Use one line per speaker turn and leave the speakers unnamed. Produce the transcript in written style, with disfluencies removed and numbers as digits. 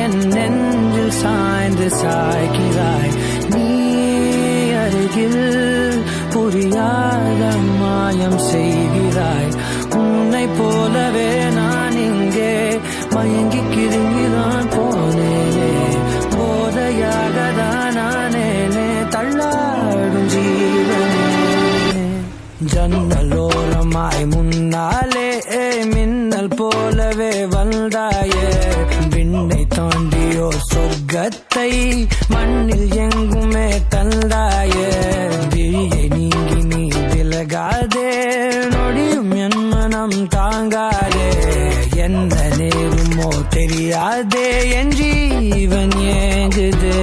என் நெஞ்சில் சாய்ந்து சாய்கிறாய். நீ அருகில் புரியாத மாயம் செய்கிறாய். உன்னை போலவே நான் இங்கே மயங்கி கிருங்கிதான் போனேனே. போதையாகதான் நானேனே தள்ளாடும் ஜீவனே. ஜன்னலோரமாய் முன்னாலே மின்னல் போலவே வந்தாயே. விண்ணை தாண்டியோ சொர்க்கத்தை மண்ணில் எங்குமே தந்தாயே. விழியை நீங்கி நீ விலகாதே, நொடியும் என் மனம் தாங்காதே. என்ன நேருமோ தெரியாதே, என் ஜீவன் ஏங்குதே.